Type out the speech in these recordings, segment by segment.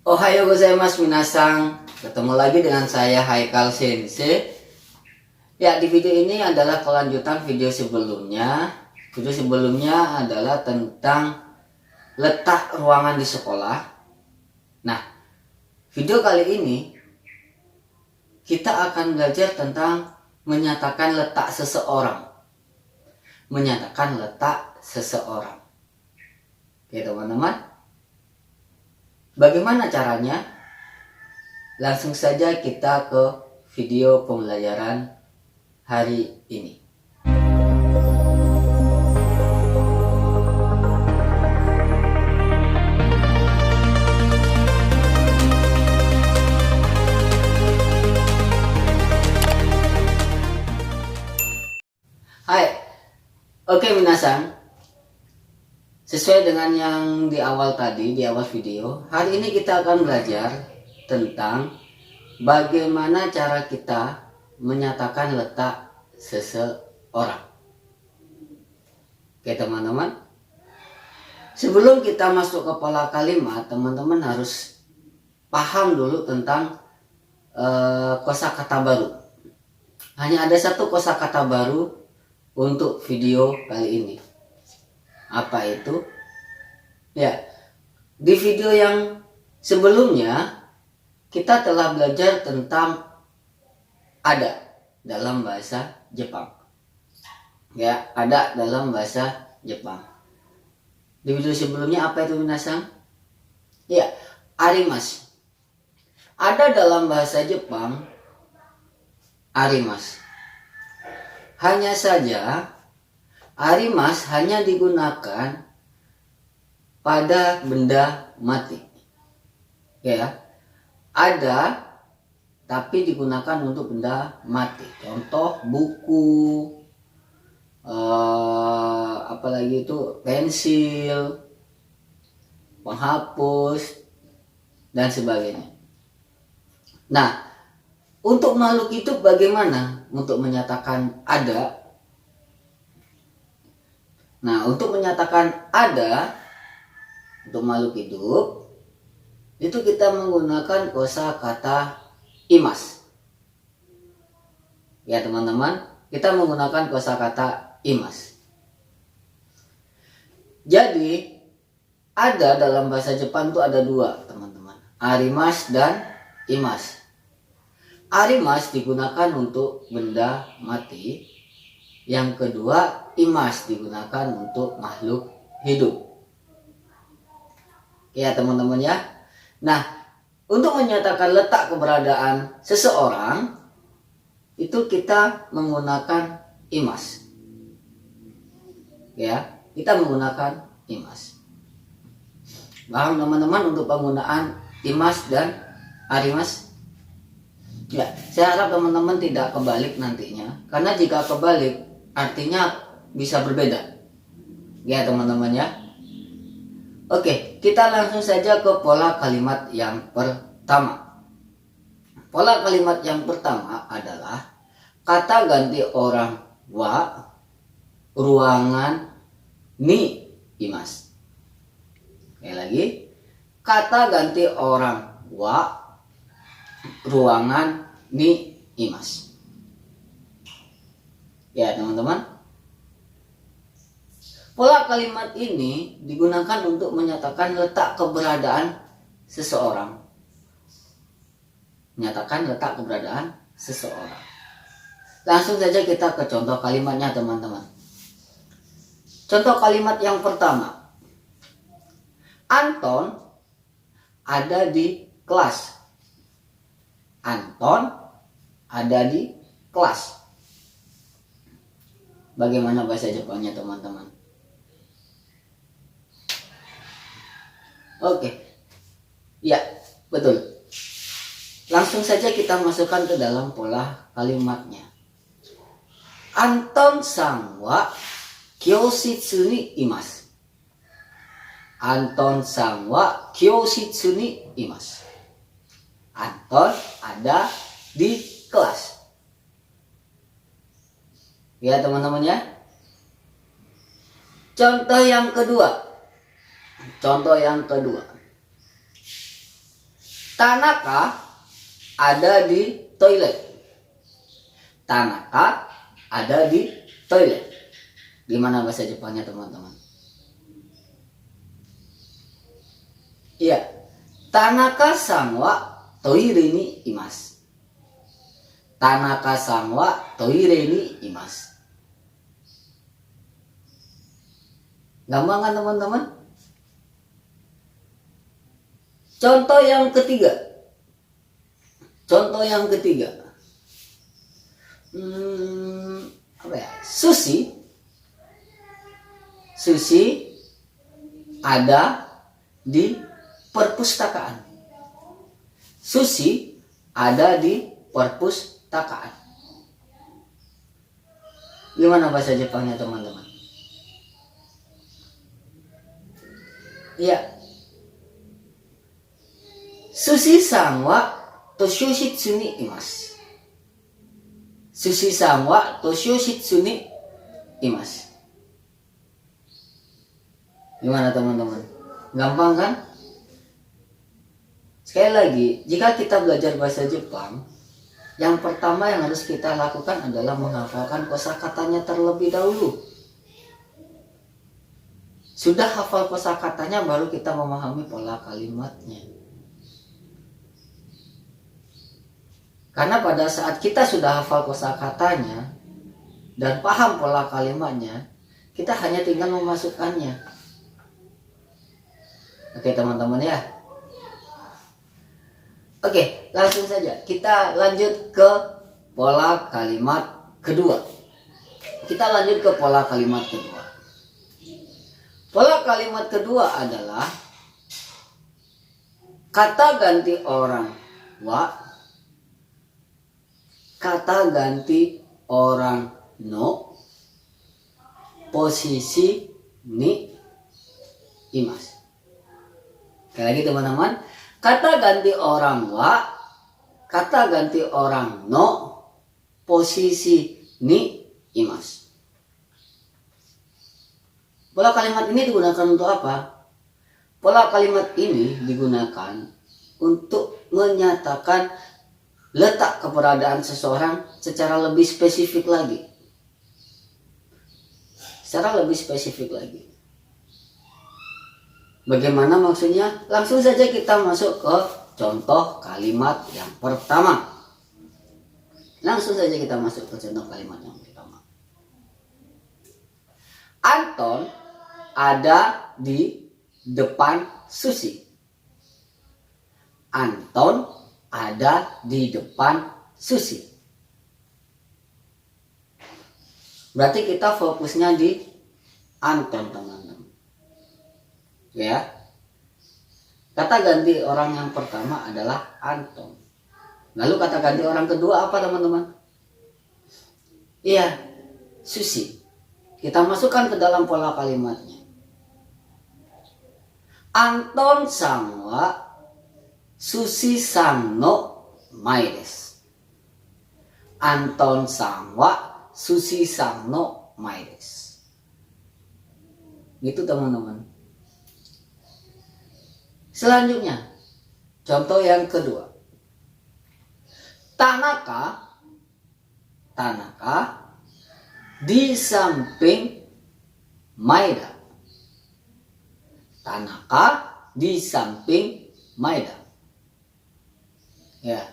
Ohayo gozaimasu minasang. Ketemu lagi dengan saya Haikal Sensei. Ya, di video ini adalah kelanjutan video sebelumnya. Video sebelumnya adalah tentang letak ruangan di sekolah. Nah, video kali ini kita akan belajar tentang menyatakan letak seseorang. Menyatakan letak seseorang. Oke, teman-teman. Bagaimana caranya? Langsung saja kita ke video pembelajaran hari ini. Hai, oke minasan. Sesuai dengan yang di awal tadi, di awal video, hari ini kita akan belajar tentang bagaimana cara kita menyatakan letak seseorang. Oke teman-teman, sebelum kita masuk ke pola kalimat, teman-teman harus paham dulu tentang kosakata baru. Hanya ada satu kosakata baru untuk video kali ini. Apa itu? Ya, di video yang sebelumnya kita telah belajar tentang ada dalam bahasa Jepang. Ya, ada dalam bahasa Jepang. Di video sebelumnya apa itu minasang? Ya, arimasu. Ada dalam bahasa Jepang arimasu. Hanya saja arimasu hanya digunakan pada benda mati. Ya, ada tapi digunakan untuk benda mati. Contoh buku, apalagi itu pensil, penghapus dan sebagainya. Nah, untuk makhluk hidup bagaimana untuk menyatakan ada? Nah, untuk menyatakan ada untuk makhluk hidup itu kita menggunakan kosakata imas. Ya teman-teman, kita menggunakan kosakata imas. Jadi ada dalam bahasa Jepang itu ada dua teman-teman, arimas dan imas. Arimas digunakan untuk benda mati. Yang kedua, imas digunakan untuk makhluk hidup. Ya teman-teman ya. Nah, untuk menyatakan letak keberadaan seseorang itu kita menggunakan imas. Ya, kita menggunakan imas. Paham teman-teman untuk penggunaan imas dan arimas? Ya, saya harap teman-teman tidak kebalik nantinya. Karena jika kebalik artinya bisa berbeda. Ya teman-teman ya. Oke, kita langsung saja ke pola kalimat yang pertama. Pola kalimat yang pertama adalah kata ganti orang wa, ruangan ni imas. Sekali lagi, kata ganti orang wa, ruangan ni imas. Ya teman-teman, pola kalimat ini digunakan untuk menyatakan letak keberadaan seseorang. Menyatakan letak keberadaan seseorang. Langsung saja kita ke contoh kalimatnya teman-teman. Contoh kalimat yang pertama, Anton ada di kelas. Anton ada di kelas. Bagaimana bahasa Jepangnya teman-teman? Oke. Ya, betul. Langsung saja kita masukkan ke dalam pola kalimatnya. Anton-san wa kyoshitsu ni imasu. Anton-san wa kyoshitsu ni imasu. Anton ada di kelas. Ya teman-teman ya. Contoh yang kedua. Tanaka ada di toilet. Tanaka ada di toilet. Gimana bahasa Jepangnya teman-teman? Iya. Tanaka-san wa toire ni imasu. Tanaka-san wa toire ni imasu. Gampang kan teman-teman? Contoh yang ketiga. Contoh yang ketiga. Apa ya? Sushi. Sushi ada di perpustakaan. Sushi ada di perpustakaan. Gimana bahasa Jepangnya teman-teman? Iya. Sushi-san wa toshoshitsu ni imasu. Sushi-san wa toshoshitsu ni imasu. Gimana teman-teman? Gampang kan? Sekali lagi, jika kita belajar bahasa Jepang, yang pertama yang harus kita lakukan adalah menghafalkan kosakatanya terlebih dahulu. Sudah hafal kosakatanya, baru kita memahami pola kalimatnya. Karena pada saat kita sudah hafal kosakatanya dan paham pola kalimatnya, kita hanya tinggal memasukkannya. Oke teman-teman ya. Oke, langsung saja kita lanjut ke pola kalimat kedua. Kita lanjut ke pola kalimat kedua. Pola kalimat kedua adalah kata ganti orang wa, kata ganti orang no, posisi ni imasu. Sekali lagi teman-teman, kata ganti orang wa, kata ganti orang no, posisi ni imasu. Pola kalimat ini digunakan untuk apa? Pola kalimat ini digunakan untuk menyatakan letak keberadaan seseorang secara lebih spesifik lagi. Secara lebih spesifik lagi. Bagaimana maksudnya? Langsung saja kita masuk ke contoh kalimat yang pertama. Langsung saja kita masuk ke contoh kalimat yang pertama. Anton ada di depan Susi. Anton ada di depan Susi. Berarti kita fokusnya di Anton teman-teman. Ya. Kata ganti orang yang pertama adalah Anton. Lalu kata ganti orang kedua apa teman-teman? Iya, Susi. Kita masukkan ke dalam pola kalimatnya. Anton san wa Susi san no mae desu. Anton san wa Susi san no mae desu. Gitu teman-teman. Selanjutnya, contoh yang kedua. Tanaka di samping Maeda. Tanaka di samping Maeda. Ya.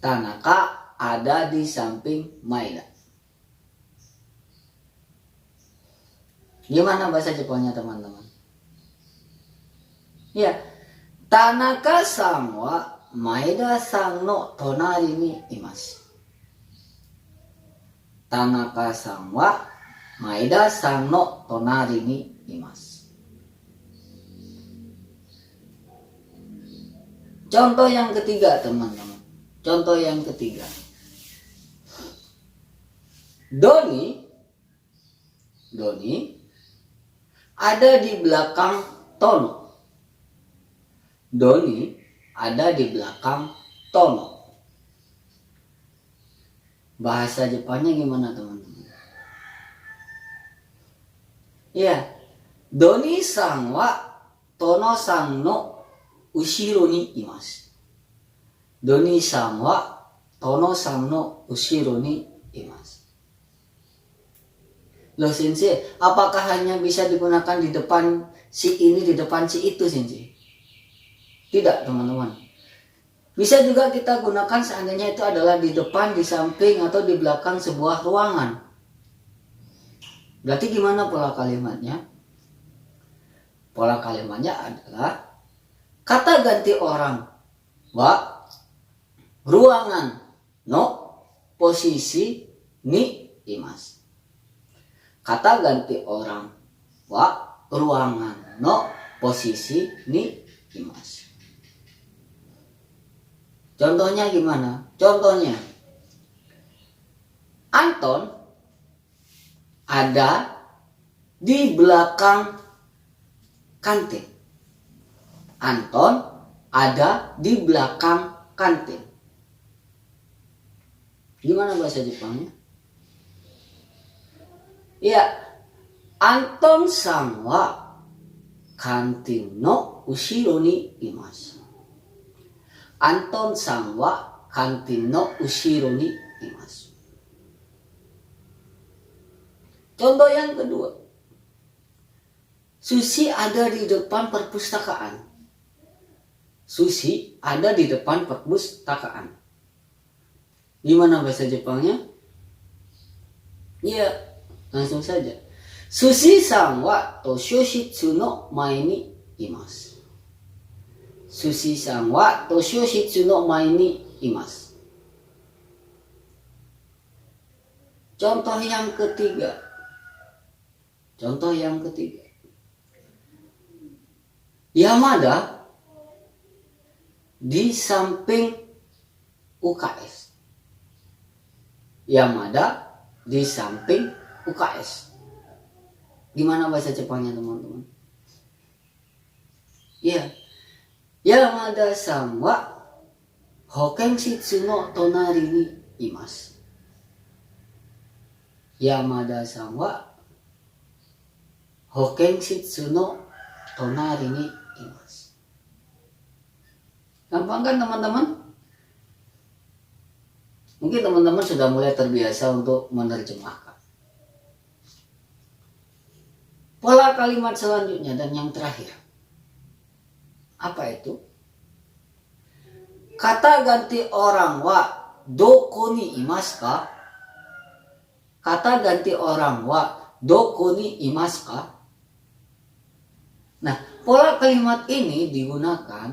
Tanaka ada di samping Maeda. Gimana bahasa Jepangnya teman-teman? Ya, Tanaka-san wa Maeda-san no tonari ni imasu. Tanaka-san wa Maeda-san no tonari ni imasu. Contoh yang ketiga teman-teman. Contoh yang ketiga. Doni ada di belakang Tono. Doni ada di belakang Tono. Bahasa Jepangnya gimana teman-teman? Ya, Doni-san wa Tono-san no ushiro ni imasu. Doni-san wa Tono-san no ushiro ni imasu. Loh sensei, apakah hanya bisa digunakan di depan si ini, di depan si itu sensei? Tidak teman-teman. Bisa juga kita gunakan seandainya itu adalah di depan, di samping, atau di belakang sebuah ruangan. Berarti gimana pola kalimatnya? Pola kalimatnya adalah kata ganti orang wa, ruangan no, posisi ni imasu. Kata ganti orang wa, ruangan no, posisi ni imasu. Contohnya gimana? Contohnya, Anton ada di belakang kantin. Anton ada di belakang kantin. Gimana bahasa Jepangnya? Ya, Anton-san wa kantin no ushiro ni imasu. Anton-san wa kantin no ushiro ni imasu. Contoh yang kedua, Susi ada di depan perpustakaan. Susi ada di depan perpustakaan. Gimana bahasa Jepangnya? Ya, langsung saja. Sushi-san wa toshoshitsu no mae ni imasu. Sushi-san wa toshoshitsu no mae ni imasu. Contoh yang ketiga. Contoh yang ketiga. Yamada di samping UKS. Yamada di samping UKS. Gimana bahasa Jepangnya teman-teman? Ya, Yamada-san wa hokenshitsu no tonari ni imasu. Yamada-san wa hokenshitsu no tonari ni imasu. Gampang kan teman-teman? Mungkin teman-teman sudah mulai terbiasa untuk menerjemahkan. Pola kalimat selanjutnya dan yang terakhir. Apa itu? Kata ganti orang wa doko ni imasu ka? Kata ganti orang wa doko ni imasu ka? Nah, pola kalimat ini digunakan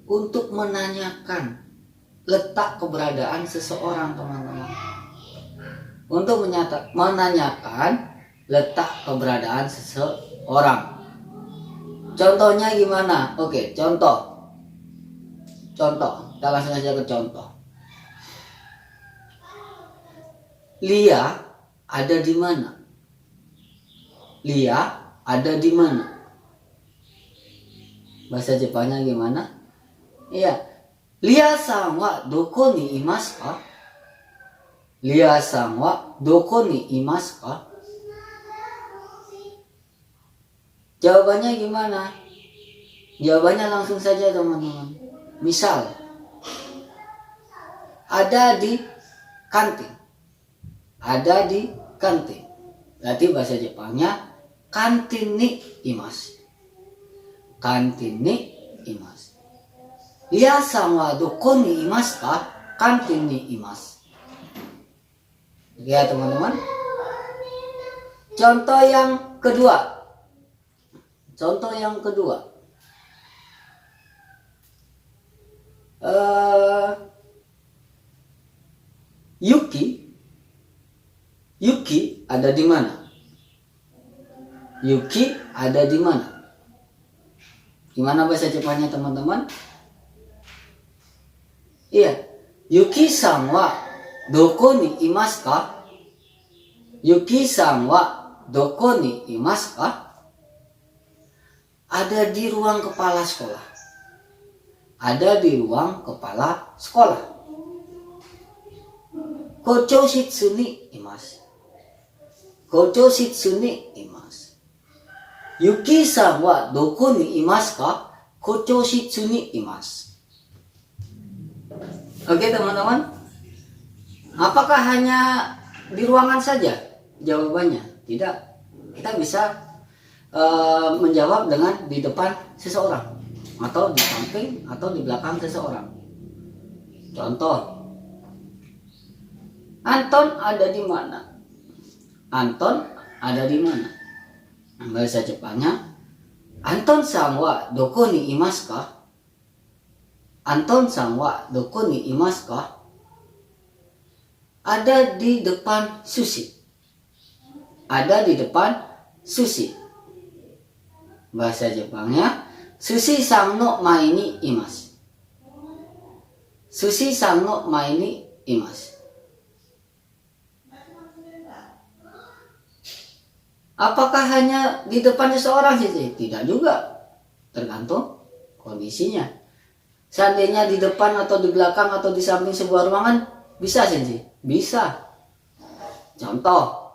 untuk menanyakan letak keberadaan seseorang, teman-teman. Untuk menanyakan letak keberadaan seseorang. Contohnya gimana? Oke, contoh. Kita langsung saja ke contoh. Lia ada di mana? Lia ada di mana? Bahasa Jepangnya gimana? Iya. Lia-san wa doko ni imasu ka? Lia-san wa doko ni imasu ka? Jawabannya gimana? Jawabannya langsung saja teman-teman. Misal, ada di kantin. Ada di kantin. Berarti bahasa Jepangnya kantin ni imasu. Kantin ni imasu. Lia-san wa doko ni imasu ka? Kantin ni imasu. Ya teman-teman. Contoh yang kedua. Yuki ada di mana? Yuki ada di mana? Gimana bahasa Jepangnya teman-teman? Iya. Yuki-san wa doko ni imasu ka? Yuki-san wa doko ni imasu ka? Ada di ruang kepala sekolah. Ada di ruang kepala sekolah. Kochoshitsu ni imasu. Kochoshitsu ni imasu. Yuki-san wa doko ni imasu ka? kocho shitsu ni imasu. Oke teman-teman, apakah hanya di ruangan saja? Jawabannya tidak. Kita bisa menjawab dengan di depan seseorang, atau di samping, atau di belakang seseorang. Contoh, Anton ada di mana? Anton ada di mana? Bahasa Jepangnya, Anton-san wa doko ni imasu ka? Anton-san wa doko ni imasu ka? Ada di depan sushi. Ada di depan sushi. Bahasa Jepangnya, sushi-san no mae ni imasu. Sushi-san no mae ni imasu. Apakah hanya di depan seseorang sih? Tidak juga. Tergantung kondisinya. Seandainya di depan atau di belakang atau di samping sebuah ruangan, bisa sih? Bisa. Contoh.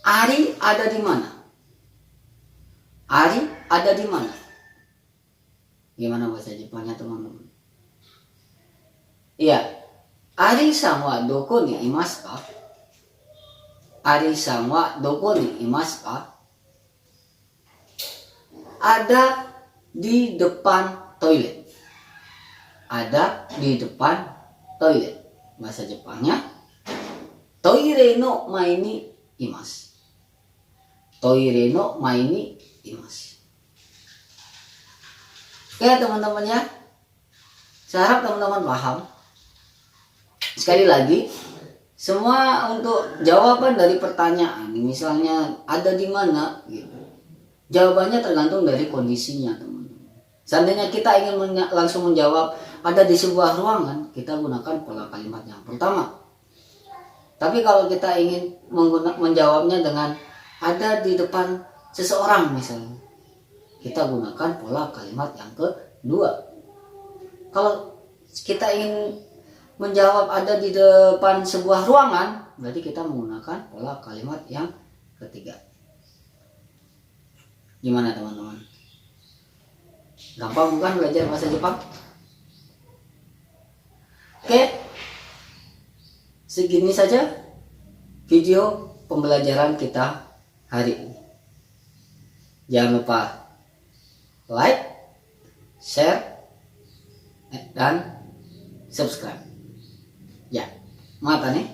Ari ada di mana? Ari ada di mana? Gimana bahasa Jepangnya teman-teman? Iya. Ari-san wa doko ni imasu ka? Ari-san wa doko ni imasu ka? Ada di depan toilet. Ada di depan toilet. Bahasa Jepangnya, toire no mae ni imasu. Toire no mae ni imasu. Oke teman-teman ya, saya harap teman-teman paham. Sekali lagi, semua untuk jawaban dari pertanyaan, misalnya ada di mana, gitu. Jawabannya tergantung dari kondisinya teman-teman. Seandainya kita ingin langsung menjawab ada di sebuah ruangan, kita gunakan pola kalimat yang pertama. Tapi kalau kita ingin menjawabnya dengan ada di depan seseorang misalnya, kita gunakan pola kalimat yang kedua. Kalau kita ingin menjawab ada di depan sebuah ruangan, berarti kita menggunakan pola kalimat yang ketiga. Gimana teman-teman? Gampang bukan belajar bahasa Jepang? Oke, segini saja video pembelajaran kita hari ini. Jangan lupa like, share, dan subscribe. Ya, mata nih.